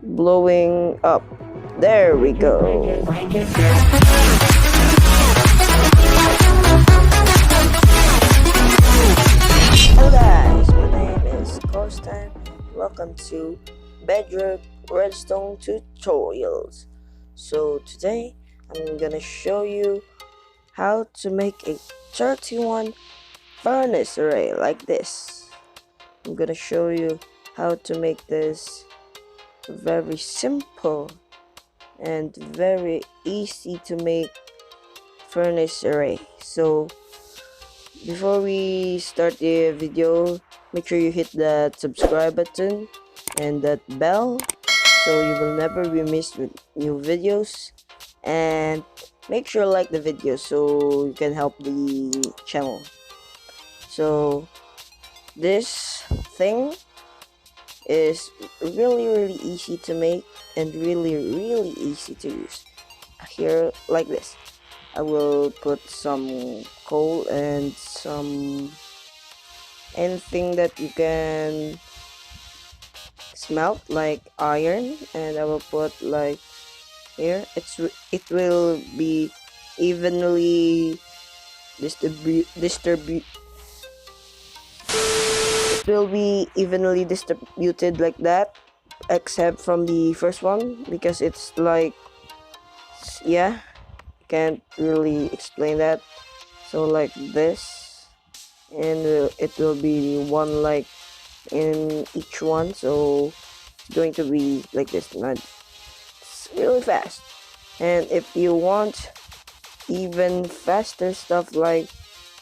blowing up. There we go. Hello guys, my name is Kostan. Welcome to Bedrock Redstone Tutorials. So today I'm gonna show you how to make a 31 furnace array like this. I'm gonna show you how to make this very simple and very easy to make furnace array. So before we start the video, make sure you hit that subscribe button and that bell so you will never be missed with new videos, and make sure you like the video so you can help the channel. So this thing is really easy to make and really easy to use. Here, like this, I will put some coal and some anything that you can smelt like iron, and I will put like here. It will be evenly distributed like that, except from the first one because it's like, yeah, can't really explain that. So like this, and it will be one like in each one, so it's going to be like this. Not it's really fast. And if you want even faster stuff like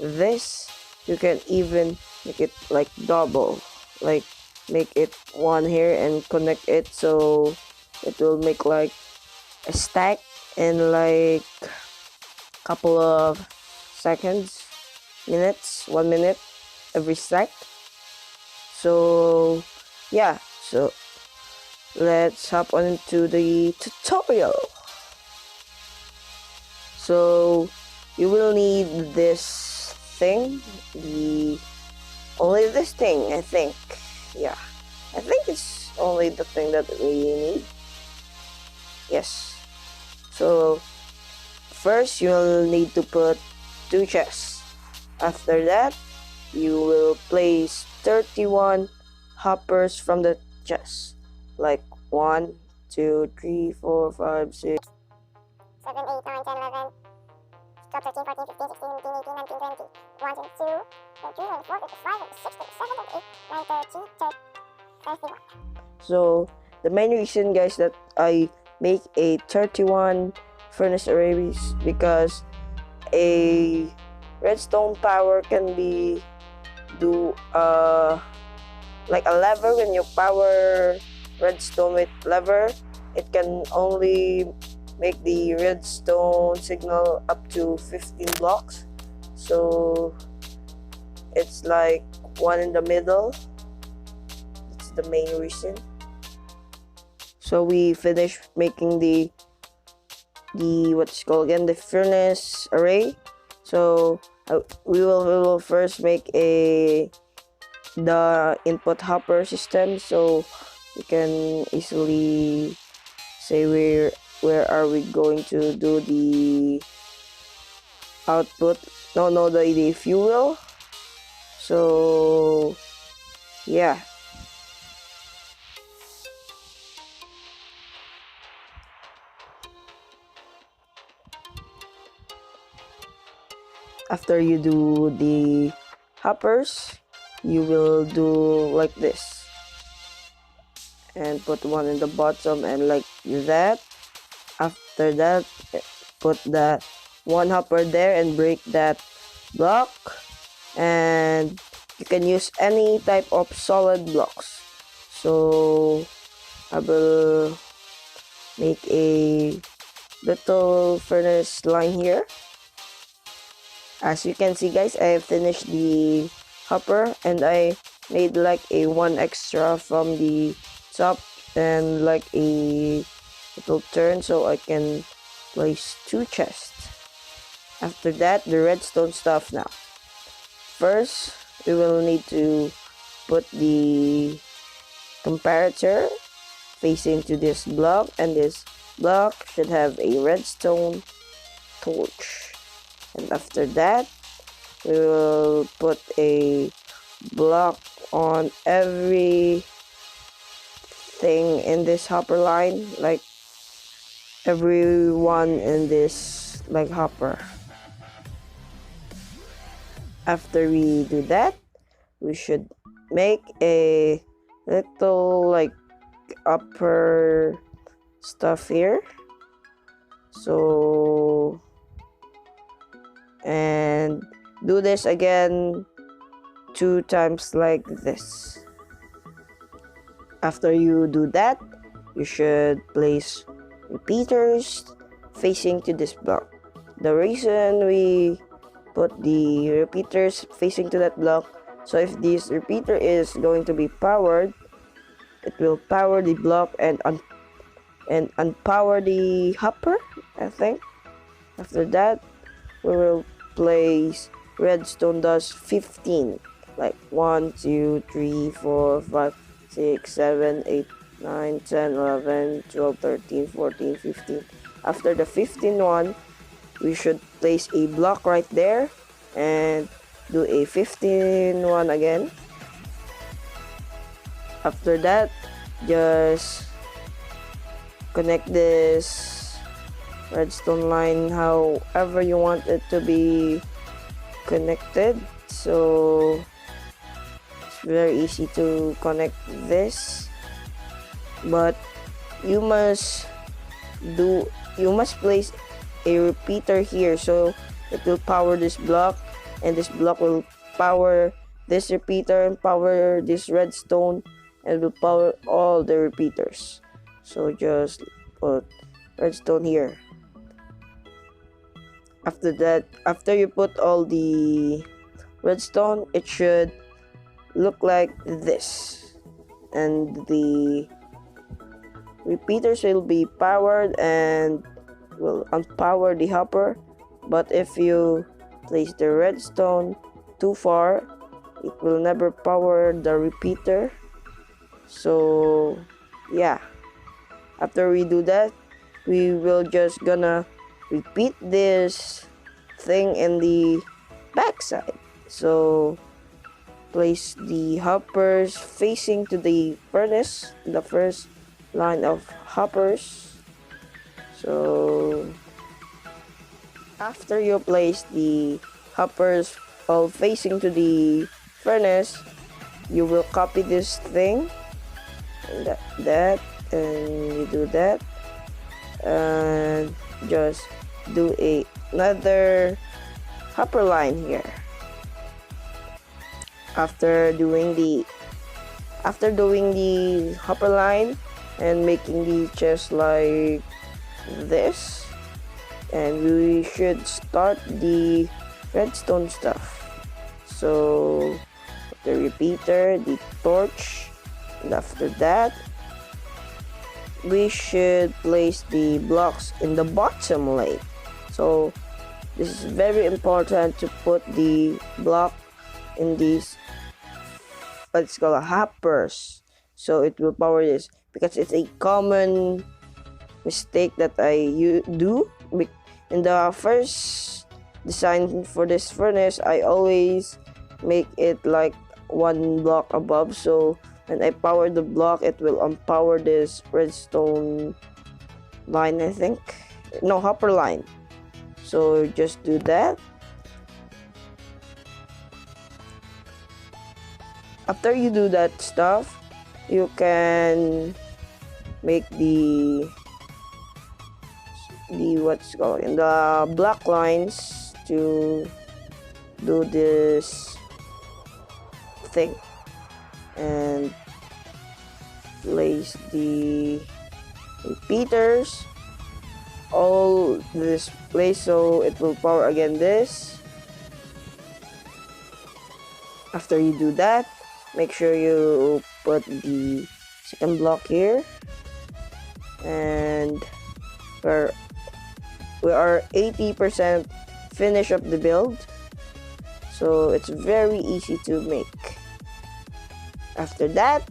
this, you can even make it like double, like make it one here and connect it, so it will make like a stack in like couple of seconds, minutes, 1 minute every stack. So yeah, so let's hop on into the tutorial. So you will need this thing, only this thing, I think. Yeah, I think it's only the thing that we need. Yes. So first you will need to put 2 chests. After that, you will place 31 hoppers from the chest, like 1, 2, 3, 4, 5, 6, 7, 8, 9, 10, 11, 12, 13, 14, 15, 16, 17, 18, 19, 20, 1, 2, 23, 24, 25, 26, 27, 28, 29, 30, 31. So the main reason, guys, that I make a 31 furnace array is because a redstone power can be like a lever. When you power redstone with lever, it can only make the redstone signal up to 15 blocks, so it's like one in the middle. That's the main reason. So we finished making the what's called again, the furnace array. So we will first make the input hopper system, so we can easily say where are we going to do the output. The fuel. So yeah, after you do the hoppers, you will do like this and put one in the bottom and like that. After that, put that one hopper there and break that block, and you can use any type of solid blocks. So I will make a little furnace line here. As you can see, guys, I have finished the hopper and I made like a one extra from the top and like a little turn so I can place 2 chests. After that, the redstone stuff now. First, we will need to put the comparator facing to this block, and this block should have a redstone torch. And after that, we will put a block on every thing in this hopper line, like everyone in this like hopper. After we do that, we should make a little like upper stuff here. So, and do this again 2 times like this. After you do that, you should place repeaters facing to this block. The reason we put the repeaters facing to that block, so if this repeater is going to be powered, it will power the block and unpower the hopper, I think. After that, we will place redstone dust 15, like 1 2 3 4 5 6 7 8 9 10 11 12 13 14 15. After the 15th one, we should place a block right there and do a 15 one again. After that, just connect this redstone line however you want it to be connected. So it's very easy to connect this, but you must place a repeater here, so it will power this block, and this block will power this repeater and power this redstone, and will power all the repeaters. So just put redstone here. After that, after you put all the redstone, it should look like this, and the repeaters will be powered and will unpower the hopper. But if you place the redstone too far, it will never power the repeater. So yeah, after we do that, we will just gonna repeat this thing in the backside. So place the hoppers facing to the furnace, the first line of hoppers. So after you place the hoppers all facing to the furnace, you will copy this thing, and that and you do that, and just do another hopper line here. After doing the hopper line and making the chest like this, and we should start the redstone stuff. So the repeater, the torch, and after that we should place the blocks in the bottom lane. So this is very important to put the block in these, let's call it hoppers, so it will power this, because it's a common mistake that I do. In the first design for this furnace, I always make it like 1 block above, so when I power the block, it will unpower this redstone line, I think. No, hopper line. So just do that. After you do that stuff, you can make the what's called in the black lines to do this thing, and place the repeaters all this place, so it will power again this. After you do that, make sure you put the second block here, and we are 80% finish up the build, so it's very easy to make. After that,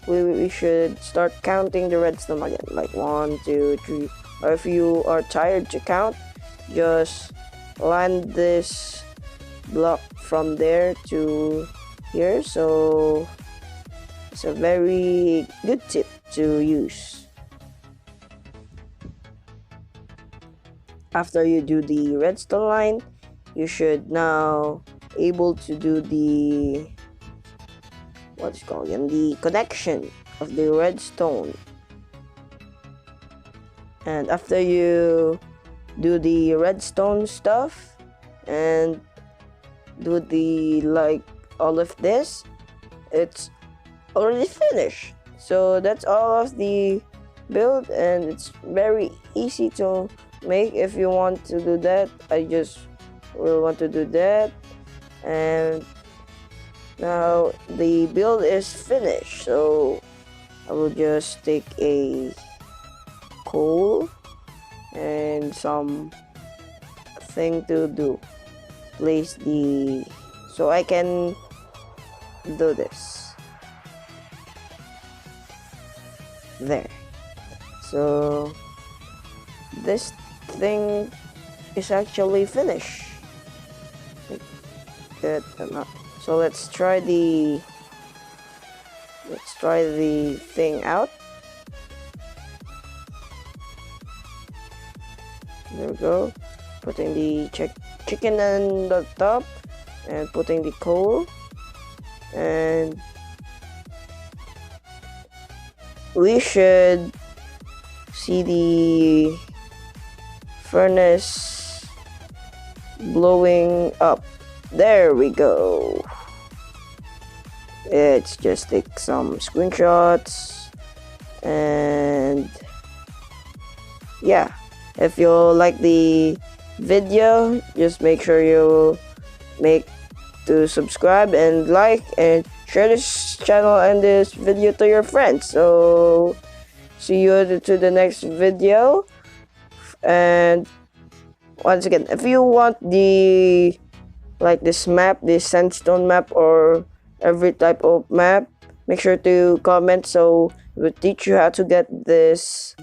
we should start counting the redstone again, like 1, 2, 3. Or if you are tired to count, just land this block from there to here. So it's a very good tip to use. After you do the redstone line, you should now able to do the what's called again, the connection of the redstone. And after you do the redstone stuff and do the like all of this, it's already finished. So that's all of the build, and it's very easy to make. If you want to do that, I just will want to do that. And now the build is finished, so I will just take a coal and some thing to do. Place the so I can do this there. So this thing is actually finished. Good enough. So let's try the thing out. There we go. Putting the chicken on the top and putting the coal, and we should see the furnace blowing up. There we go. Let's just take some screenshots, and yeah, if you like the video, just make sure you subscribe and like and share this channel and this video to your friends. So see you to the next video. And once again, if you want the this map, this sandstone map, or every type of map, make sure to comment, so we'll teach you how to get this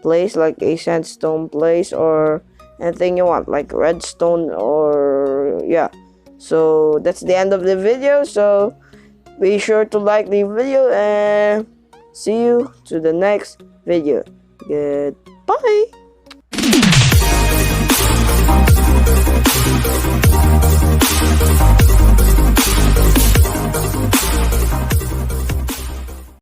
place, like a sandstone place or anything you want, like redstone, or yeah. So that's the end of the video, so be sure to like the video and see you to the next video. Goodbye.